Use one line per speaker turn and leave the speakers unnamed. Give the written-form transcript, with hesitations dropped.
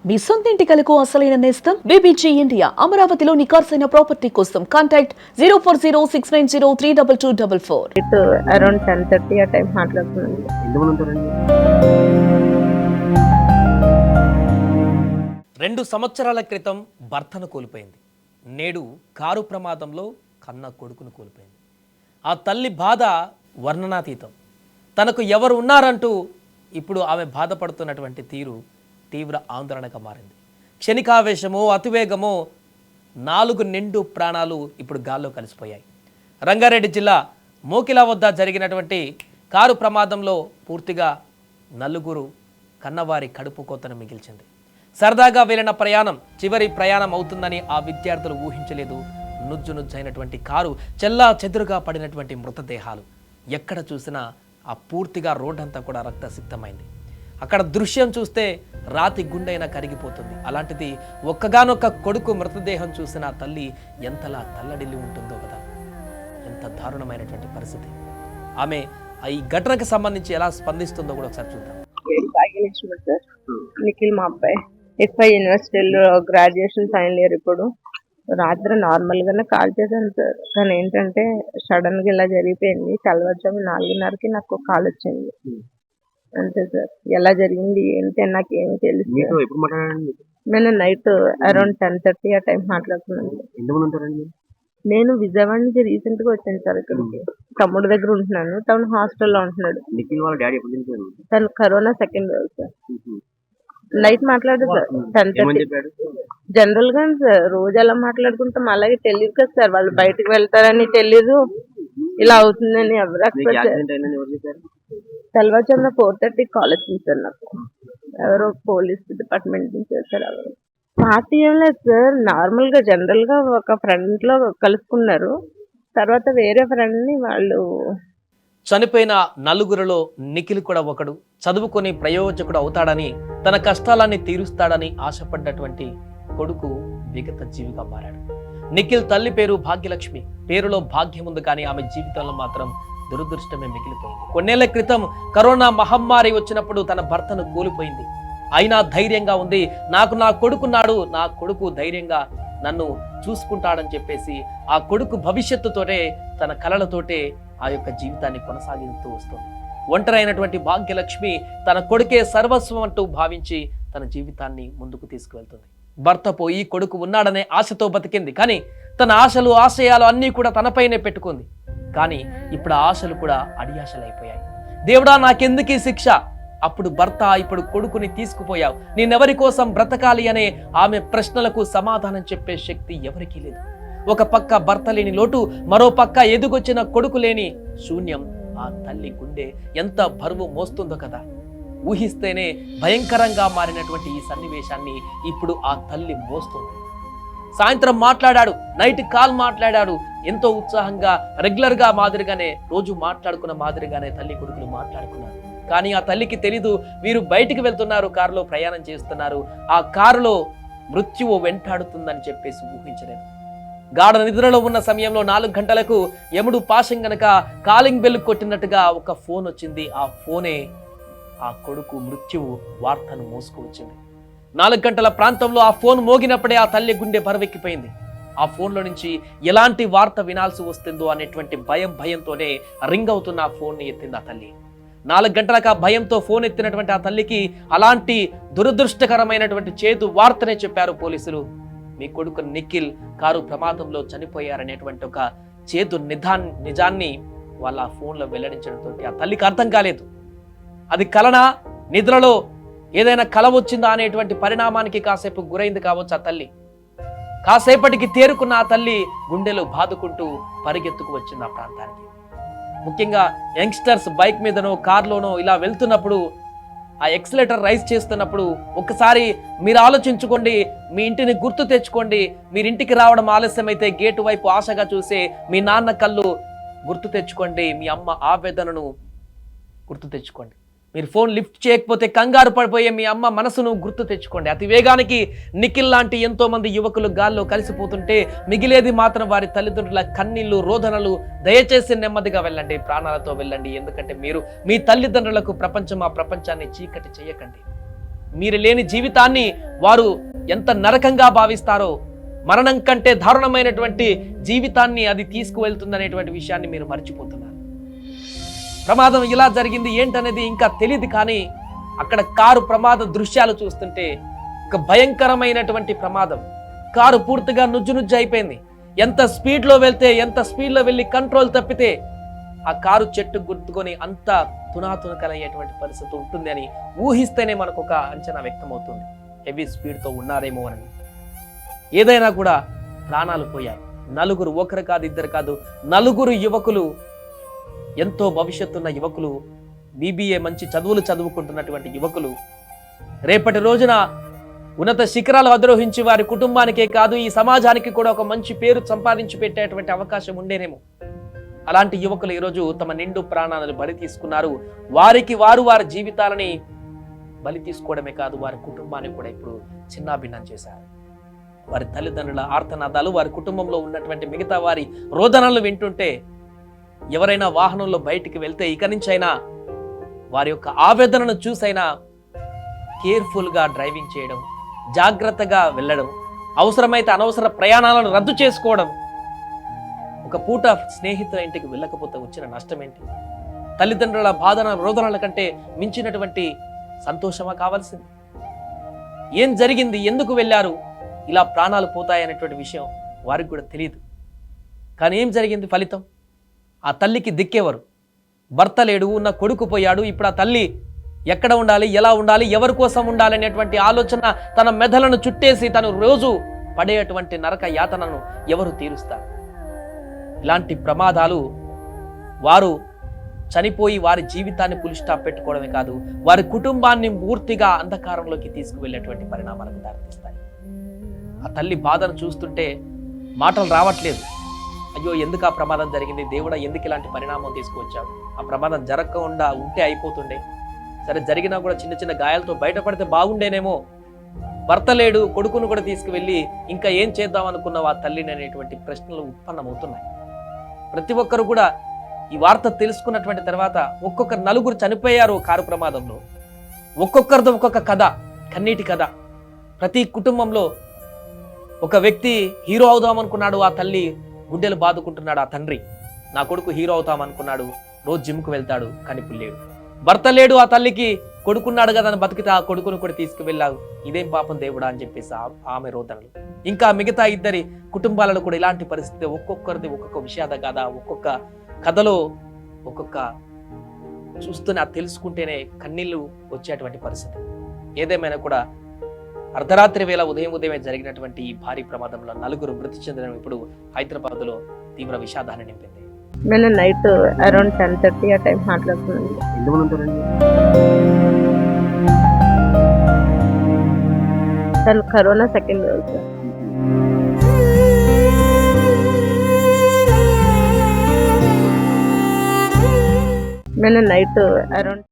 మీ సొంత ఇంటి కలకు అసలైన నేస్తం బీబీజీ ఇండియా. అమరావతిలో నికార్సైన ప్రాపర్టీ కోసం కాంటాక్ట్ 0406903224.
అరౌండ్ 10:30 ఆ టైం మాట్లాడుతున్నాను.
2 సంవత్సరాల క్రితం భర్తను కోల్పోయింది. నేడు కారు ప్రమాదంలో కన్న కొడుకును కోల్పోయింది. ఆ తల్లి బాధ వర్ణనాతీతం. తనకు ఎవరు ఉన్నారంటూ ఇప్పుడు ఆమె బాధపడుతున్నటువంటి తీరు తీవ్ర ఆందోళనగా మారింది. క్షణికావేశమో అతివేగమో 4 నిండు ప్రాణాలు ఇప్పుడు గాల్లో కలిసిపోయాయి. రంగారెడ్డి జిల్లా మోకిలా వద్ద జరిగినటువంటి కారు ప్రమాదంలో పూర్తిగా 4 కన్నవారి కడుపు కోతను మిగిల్చింది. సరదాగా వెళ్ళిన ప్రయాణం చివరి ప్రయాణం అవుతుందని ఆ విద్యార్థులు ఊహించలేదు. నుజ్జునుజ్జైనటువంటి కారు చెల్లా చెదురుగా పడినటువంటి మృతదేహాలు ఎక్కడ చూసినా ఆ పూర్తిగా రోడ్డంతా కూడా రక్తసిక్తమైంది. అక్కడ దృశ్యం చూస్తే రాతి గుండెైనా కరిగిపోతుంది. అలాంటిది ఒక్కగానొక్క కొడుకు మృతదేహం చూసిన తల్లి ఎంతలా తల్లడిల్లి ఉంటుందో కదా. ఎంత దారుణమైనటువంటి పరిస్థితి. ఆమె ఈ ఘటనకు సంబంధించి ఎలా స్పందిస్తుందో కూడా ఒకసారి చూద్దాం.
నిఖిల్ మా అబ్బాయి ఎఫ్ఐ యూనివర్సిటీలో గ్రాడ్యుయేషన్ ఫైనల్ ఇయర్. ఇప్పుడు రాత్రి నార్మల్ గానే కాల్ చేశాను సార్, కానీ ఏంటంటే సడన్ గా ఇలా జరిగిపోయింది. తెల్లవారుజాము 4:30కి నాకు కాల్ వచ్చింది. అంతే సార్. ఎలా జరిగింది ఏంటి అని నాకు ఏం తెలుసు. నేను నైట్ అరౌండ్ 10:30 ఆ టైం మాట్లాడుతున్నాను. నేను విజయవాడ నుంచి రీసెంట్ గా వచ్చాను సార్ ఇక్కడికి. తమ్ముడు దగ్గర ఉంటున్నాను. తను హాస్టల్లో ఉంటున్నాడు. తను corona second wave sir. Night మాట్లాడారు సార్ 10:30. జనరల్ గా సార్ రోజు ఎలా మాట్లాడుకుంటాం అలాగే తెలియదు కదా సార్. వాళ్ళు బయటకు వెళ్తారని తెలీదు, ఇలా అవుతుందని ఎవరు ఎక్స్పెక్ట్. తెల్లవారుజామున 4:30 కాల్ వచ్చింది సార్ నాకు. ఎవరో పోలీస్ డిపార్ట్మెంట్ నుంచి వచ్చారు. ఎవరు పార్టీ ఏం లేదు సార్, నార్మల్ గా జనరల్ గా ఒక ఫ్రెండ్ లో కలుసుకున్నారు. తర్వాత వేరే ఫ్రెండ్ ని వాళ్ళు.
చనిపోయిన 4 నిఖిల్ కూడా ఒకడు. చదువుకొని ప్రయోజకుడు అవుతాడని, తన కష్టాలన్నీ తీరుస్తాడని ఆశపడ్డటువంటి కొడుకు విగత జీవిగా మారాడు. నిఖిల్ తల్లి పేరు భాగ్యలక్ష్మి. పేరులో భాగ్యం ఉంది, కానీ ఆమె జీవితంలో మాత్రం దురదృష్టమే మిగిలిపోయింది. కొన్నేళ్ల క్రితం కరోనా మహమ్మారి వచ్చినప్పుడు తన భర్తను కోల్పోయింది. అయినా ధైర్యంగా ఉంది. నాకు నా కొడుకున్నాడు, నా కొడుకు ధైర్యంగా నన్ను చూసుకుంటాడని చెప్పేసి ఆ కొడుకు భవిష్యత్తుతోటే, తన కలలతోటే ఆ యొక్క జీవితాన్ని కొనసాగిస్తూ వస్తుంది. ఒంటరైనటువంటి భాగ్యలక్ష్మి తన కొడుకే సర్వస్వం అంటూ భావించి తన జీవితాన్ని ముందుకు తీసుకువెళ్తుంది. భర్త పోయి కొడుకు ఉన్నాడనే ఆశతో బతికింది, కానీ తన ఆశలు ఆశయాలు అన్నీ కూడా తనపైనే పెట్టుకుంది. కానీ ఇప్పుడు ఆ ఆశలు కూడా అడియాశలైపోయాయి. దేవుడా నాకెందుకీ శిక్ష? అప్పుడు భర్త, ఇప్పుడు కొడుకుని తీసుకుపోయావు, నేనెవరి కోసం బ్రతకాలి అనే ఆమె ప్రశ్నలకు సమాధానం చెప్పే శక్తి ఎవరికీ లేదు. ఒక పక్క భర్త లేని లోటు, మరో పక్క ఎదుగొచ్చిన కొడుకు లేని శూన్యం. ఆ తల్లి గుండె ఎంత బరువు మోస్తుందో కదా. ఊహిస్తేనే భయంకరంగా మారినటువంటి ఈ సన్నివేశాన్ని ఇప్పుడు ఆ తల్లి మోస్తుంది. సాయంత్రం మాట్లాడాడు, నైట్ కాల్ మాట్లాడాడు. ఎంతో ఉత్సాహంగా రెగ్యులర్ గా మాదిరిగానే, రోజు మాట్లాడుకున్న మాదిరిగానే తల్లి కొడుకులు మాట్లాడుకున్నారు. కానీ ఆ తల్లికి తెలీదు, వీరు బయటికి వెళ్తున్నారు, కారులో ప్రయాణం చేస్తున్నారు, ఆ కారులో మృత్యువు వెంటాడుతుందని చెప్పేసి ఊహించలేదు. గాఢ నిద్రలో ఉన్న సమయంలో 4 గంటలకు యముడు పాశం గనక కాలింగ్ బెల్ కొట్టినట్టుగా ఒక ఫోన్ వచ్చింది. ఆ ఫోనే ఆ కొడుకు మృత్యువు వార్తను మోసుకువచ్చింది. 4 గంటల ప్రాంతంలో ఆ ఫోన్ మోగినప్పుడే ఆ తల్లి గుండె బరువెక్కిపోయింది. ఆ ఫోన్లో నుంచి ఎలాంటి వార్త వినాల్సి వస్తుందో అనేటువంటి భయంతోనే రింగ్ అవుతున్న ఆ ఫోన్ని ఎత్తింది ఆ తల్లి. 4 గంటలకు ఆ భయంతో ఫోన్ ఎత్తినటువంటి ఆ తల్లికి అలాంటి దురదృష్టకరమైనటువంటి చేదు వార్తనే చెప్పారు పోలీసులు. మీ కొడుకు నిఖిల్ కారు ప్రమాదంలో చనిపోయారనేటువంటి ఒక చేదు నిజాన్ని వాళ్ళ ఆ ఫోన్లో వెల్లడించడంతో ఆ తల్లికి అర్థం కాలేదు. అది కలనా, నిద్రలో ఏదైనా కల వచ్చిందా అనేటువంటి పరిణామానికి కాసేపు గురైంది కావచ్చు ఆ తల్లి. కాసేపటికి తేరుకున్న ఆ తల్లి గుండెలు బాదుకుంటూ పరిగెత్తుకు వచ్చింది ఆ ప్రాంతానికి. ముఖ్యంగా యంగ్స్టర్స్ బైక్ మీదనో కార్లోనో ఇలా వెళ్తున్నప్పుడు, ఆ ఎక్సలేటర్ రైజ్ చేస్తున్నప్పుడు ఒక్కసారి మీరు ఆలోచించుకోండి, మీ ఇంటిని గుర్తు తెచ్చుకోండి. మీరింటికి రావడం ఆలస్యమైతే గేటు వైపు ఆశగా చూసే మీ నాన్న కళ్ళు గుర్తు తెచ్చుకోండి. మీ అమ్మ ఆవేదనను గుర్తు తెచ్చుకోండి. మీరు ఫోన్ లిఫ్ట్ చేయకపోతే కంగారు పడిపోయే మీ అమ్మ మనసును గుర్తు తెచ్చుకోండి. అతి వేగానికి నిఖిల్ లాంటి ఎంతో మంది యువకులు గాల్లో కలిసిపోతుంటే మిగిలేది మాత్రం వారి తల్లిదండ్రుల కన్నీళ్లు, రోదనలు. దయచేసి నెమ్మదిగా వెళ్ళండి, ప్రాణాలతో వెళ్ళండి. ఎందుకంటే మీరు మీ తల్లిదండ్రులకు ప్రపంచం, ఆ ప్రపంచాన్ని చీకటి చేయకండి. మీరు లేని జీవితాన్ని వారు ఎంత నరకంగా భావిస్తారో, మరణం కంటే దారుణమైనటువంటి జీవితాన్ని అది తీసుకువెళ్తుందనేటువంటి విషయాన్ని మీరు మర్చిపోతున్నారు. ప్రమాదం ఇలా జరిగింది ఏంటనేది ఇంకా తెలియదు, కానీ అక్కడ కారు ప్రమాద దృశ్యాలు చూస్తుంటే ఒక భయంకరమైనటువంటి ప్రమాదం. కారు పూర్తిగా నుజ్జు అయిపోయింది. ఎంత స్పీడ్లో వెళ్తే, ఎంత స్పీడ్లో వెళ్ళి కంట్రోల్ తప్పితే ఆ కారు చెట్టు గుర్తుకొని అంత తునాతునకలయ్యేటువంటి పరిస్థితి ఉంటుంది అని ఊహిస్తేనే మనకు ఒక అంచనా వ్యక్తమవుతుంది. హెవీ స్పీడ్తో ఉన్నారేమో అని. ఏదైనా కూడా ప్రాణాలు పోయాయి. నలుగురు, ఒకరు కాదు, ఇద్దరు కాదు, నలుగురు యువకులు, ఎంతో భవిష్యత్తున్న యువకులు, బీబీఏ మంచి చదువులు చదువుకుంటున్నటువంటి యువకులు, రేపటి రోజున ఉన్నత శిఖరాలు అధిరోహించి వారి కుటుంబానికే కాదు ఈ సమాజానికి కూడా ఒక మంచి పేరు సంపాదించి పెట్టేటువంటి అవకాశం ఉండేనేమో. అలాంటి యువకులు ఈరోజు తమ నిండు ప్రాణాలను బలి తీసుకున్నారు. వారికి వారి జీవితాలని బలి తీసుకోవడమే కాదు, వారి కుటుంబాన్ని కూడా ఇప్పుడు చిన్నాభిన్నం చేశారు. వారి తల్లిదండ్రుల ఆర్తనాదాలు, వారి కుటుంబంలో ఉన్నటువంటి మిగతా వారి రోదనలు వింటుంటే ఎవరైనా వాహనంలో బయటికి వెళ్తే ఇక నుంచి అయినా వారి యొక్క ఆవేదనను చూసైనా కేర్ఫుల్గా డ్రైవింగ్ చేయడం, జాగ్రత్తగా వెళ్ళడం, అవసరమైతే అనవసర ప్రయాణాలను రద్దు చేసుకోవడం. ఒక పూట స్నేహితుల ఇంటికి వెళ్ళకపోతే వచ్చిన నష్టం ఏంటి? తల్లిదండ్రుల బాధన రోదనల కంటే మించినటువంటి సంతోషమా కావాల్సింది? ఏం జరిగింది, ఎందుకు వెళ్ళారు, ఇలా ప్రాణాలు పోతాయనేటువంటి విషయం వారికి కూడా తెలియదు. కానీ ఏం జరిగింది ఫలితం? ఆ తల్లికి దిక్కేవారు. భర్త లేడు, ఉన్న కొడుకు పోయాడు. ఇప్పుడు ఆ తల్లి ఎక్కడ ఉండాలి, ఎలా ఉండాలి, ఎవరి కోసం ఉండాలి అనేటువంటి ఆలోచన తన మెదలను చుట్టేసి తను రోజు పడేటువంటి నరక యాతనను ఎవరు తీరుస్తారు? ఇలాంటి ప్రమాదాలు వారు చనిపోయి వారి జీవితాన్ని పులి స్టాప్ పెట్టుకోవడమే కాదు, వారి కుటుంబాన్ని పూర్తిగా అంధకారంలోకి తీసుకువెళ్ళేటువంటి పరిణామాలకు దారితీస్తాయి. ఆ తల్లి బాధను చూస్తుంటే మాటలు రావట్లేదు. అయ్యో, ఎందుకు ఆ ప్రమాదం జరిగింది, దేవుడా ఎందుకు ఇలాంటి పరిణామం తీసుకువచ్చావు, ఆ ప్రమాదం జరగకుండా ఉంటే అయిపోతుండే, సరే జరిగినా కూడా చిన్న చిన్న గాయాలతో బయటపడితే బాగుండేనేమో, భర్త లేడు, కొడుకును కూడా తీసుకువెళ్ళి ఇంకా ఏం చేద్దాం అనుకున్నావు ఆ తల్లిని అనేటువంటి ప్రశ్నలు ఉత్పన్నమవుతున్నాయి. ప్రతి ఒక్కరు కూడా ఈ వార్త తెలుసుకున్నటువంటి తర్వాత ఒక్కొక్క నలుగురు చనిపోయారు కారు ప్రమాదంలో. ఒక్కొక్కరితో ఒక్కొక్క కథ, కన్నీటి కథ. ప్రతి కుటుంబంలో ఒక వ్యక్తి హీరో అవుదామనుకున్నాడు, ఆ తల్లి గుండెలు బాదుకుంటున్నాడు. ఆ తండ్రి, నా కొడుకు హీరో అవుతామనుకున్నాడు, రోజు జిమ్కు వెళ్తాడు, కానీ ఇప్పుడు లేడు. భర్త లేడు, ఆ తల్లికి కొడుకున్నాడు కదా అని బతికితే ఆ కొడుకును కూడా తీసుకువెళ్ళావు, ఇదేం పాపం దేవుడా అని చెప్పేసి ఆమె రోదనలు. ఇంకా మిగతా ఇద్దరి కుటుంబాలలో కూడా ఇలాంటి పరిస్థితి. ఒక్కొక్కరిది ఒక్కొక్క విషాద గాథ, ఒక్కొక్క కథలో ఒక్కొక్క చూస్తూనే అది తెలుసుకుంటేనే కన్నీళ్లు వచ్చేటువంటి పరిస్థితి. ఏదేమైనా కూడా అర్ధరాత్రి వేళ ఉదయమే జరిగినటువంటి ఈ భారీ ప్రమాదంలో నలుగురు మృతి చెందడం ఇప్పుడు హైదరాబాద్లో తీవ్ర విషాదాన్ని నింపింది.
నేను నైట్ అరౌండ్ 10:30 ఆ టైం మాట్లాడుతున్నాను. తను కరోనా సెకండ్ వేవ్. నేను నైట్ అరౌండ్